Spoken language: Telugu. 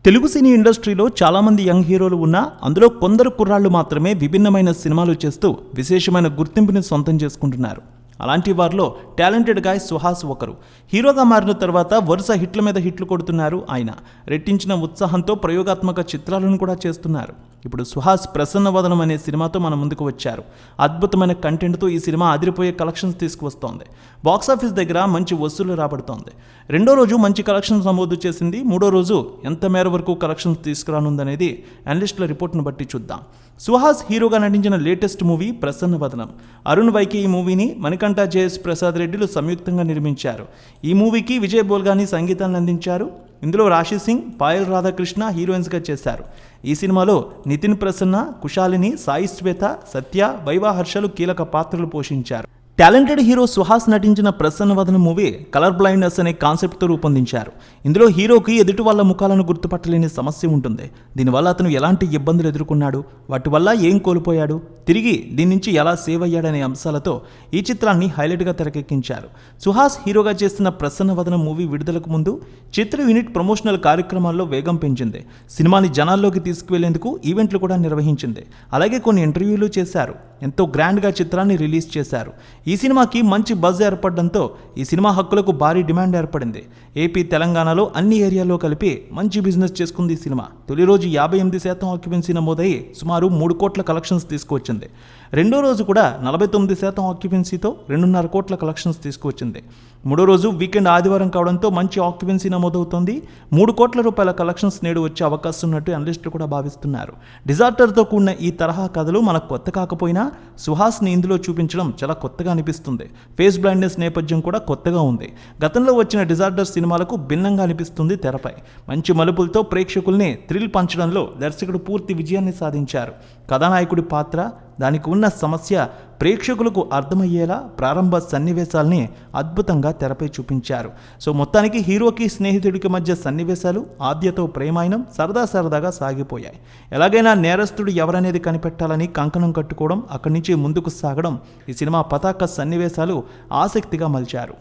తెలుగు సినీ ఇండస్ట్రీలో చాలామంది యంగ్ హీరోలు ఉన్నా అందులో కొందరు కుర్రాళ్ళు మాత్రమే విభిన్నమైన సినిమాలు చేస్తూ విశేషమైన గుర్తింపుని సొంతం చేసుకుంటున్నారు. అలాంటి వారిలో టాలెంటెడ్ గాయ్ సుహాస్ ఒకరు. హీరోగా మారిన తర్వాత వరుస హిట్ల మీద హిట్లు కొడుతున్నారు ఆయన. రెట్టించిన ఉత్సాహంతో ప్రయోగాత్మక చిత్రాలను కూడా చేస్తున్నారు. ఇప్పుడు సుహాస్ ప్రసన్నవదనం అనే సినిమాతో మన ముందుకు వచ్చారు. అద్భుతమైన కంటెంట్తో ఈ సినిమా అదిరిపోయే కలెక్షన్స్ తీసుకువస్తోంది. బాక్సాఫీస్ దగ్గర మంచి వసూళ్లు రాబడుతోంది. రెండో రోజు మంచి కలెక్షన్స్ నమోదు చేసింది. మూడో రోజు ఎంత మేర వరకు కలెక్షన్స్ తీసుకురానుందనేది అనలిస్టుల రిపోర్ట్ను బట్టి చూద్దాం. సుహాస్ హీరోగా నటించిన లేటెస్ట్ మూవీ ప్రసన్నవదనం. అరుణ్ వైకే ఈ మూవీని మణికంఠ జేఎస్ ప్రసాద్ రెడ్డిలు సంయుక్తంగా నిర్మించారు. ఈ మూవీకి విజయ్ బోల్గాని సంగీతాన్ని అందించారు. ఇందులో రాశి సింగ్, పాయల్ రాధాకృష్ణ హీరోయిన్స్గా చేశారు. ఈ సినిమాలో నితిన్ ప్రసన్న, కుశాలిని, సాయి శ్వేత, సత్య, వైవా హర్షలు కీలక పాత్రలు పోషించారు. టాలెంటెడ్ హీరో సుహాస్ నటించిన ప్రసన్నవదనం మూవీ కలర్ బ్లైండ్నెస్ అనే కాన్సెప్ట్తో రూపొందించారు. ఇందులో హీరోకి ఎదుటి వాళ్ళ ముఖాలను గుర్తుపట్టలేని సమస్య ఉంటుంది. దీనివల్ల అతను ఎలాంటి ఇబ్బందులు ఎదుర్కొన్నాడు, వాటి వల్ల ఏం కోల్పోయాడు, తిరిగి దీని నుంచి ఎలా సేవ్ అయ్యాడనే అంశాలతో ఈ చిత్రాన్ని హైలైట్గా తెరకెక్కించారు. సుహాస్ హీరోగా చేస్తున్న ప్రసన్నవదనం మూవీ విడుదలకు ముందు చిత్ర యూనిట్ ప్రమోషనల్ కార్యక్రమాల్లో వేగం పెంచింది. సినిమాని జనాల్లోకి తీసుకువెళ్లేందుకు ఈవెంట్లు కూడా నిర్వహించింది. అలాగే కొన్ని ఇంటర్వ్యూలు చేశారు. ఎంతో గ్రాండ్గా చిత్రాన్ని రిలీజ్ చేశారు. ఈ సినిమాకి మంచి బజ్ ఏర్పడడంతో ఈ సినిమా హక్కులకు భారీ డిమాండ్ ఏర్పడింది. ఏపీ, తెలంగాణలో అన్ని ఏరియాల్లో కలిపి మంచి బిజినెస్ చేసుకుంది ఈ సినిమా. తొలి రోజు 58% ఆక్యుపెన్సీ నమోదై సుమారు 3 కోట్ల కలెక్షన్స్ తీసుకువచ్చింది. రెండో రోజు కూడా 49% ఆక్యుపెన్సీతో 2.5 కోట్ల కలెక్షన్స్ తీసుకువచ్చింది. మూడో రోజు వీకెండ్ ఆదివారం కావడంతో మంచి ఆక్యుపెన్సీ నమోదవుతోంది. 3 కోట్ల రూపాయల కలెక్షన్స్ నేడు వచ్చే అవకాశం ఉన్నట్టు అనలిస్టులు కూడా భావిస్తున్నారు. డిజార్టర్తో కూడిన ఈ తరహా కథలు మనకు కొత్త కాకపోయినా సుహాస్ని ఇందులో చూపించడం చాలా కొత్తగా అనిపిస్తుంది. ఫేస్ బ్లైండ్నెస్ నేపథ్యం కూడా కొత్తగా ఉంది. గతంలో వచ్చిన డిజార్టర్ సినిమాలకు భిన్నంగా అనిపిస్తుంది తెరపై. మంచి మలుపులతో ప్రేక్షకుల్ని థ్రిల్ పంచడంలో దర్శకుడు పూర్తి విజయాన్ని సాధించారు. కథానాయకుడి పాత్ర, దానికి ఉన్న సమస్య ప్రేక్షకులకు అర్థమయ్యేలా ప్రారంభ సన్నివేశాల్ని అద్భుతంగా తెరపై చూపించారు. సో మొత్తానికి హీరోకి స్నేహితుడికి మధ్య సన్నివేశాలు ఆద్యతో ప్రేమాయణం సరదాగా సాగిపోయాయి. ఎలాగైనా నేరస్తుడు ఎవరనేది కనిపెట్టాలని కంకణం కట్టుకోవడం, అక్కడి నుంచి ముందుకు సాగడం ఈ సినిమా పతాక సన్నివేశాలు ఆసక్తిగా మలిచారు.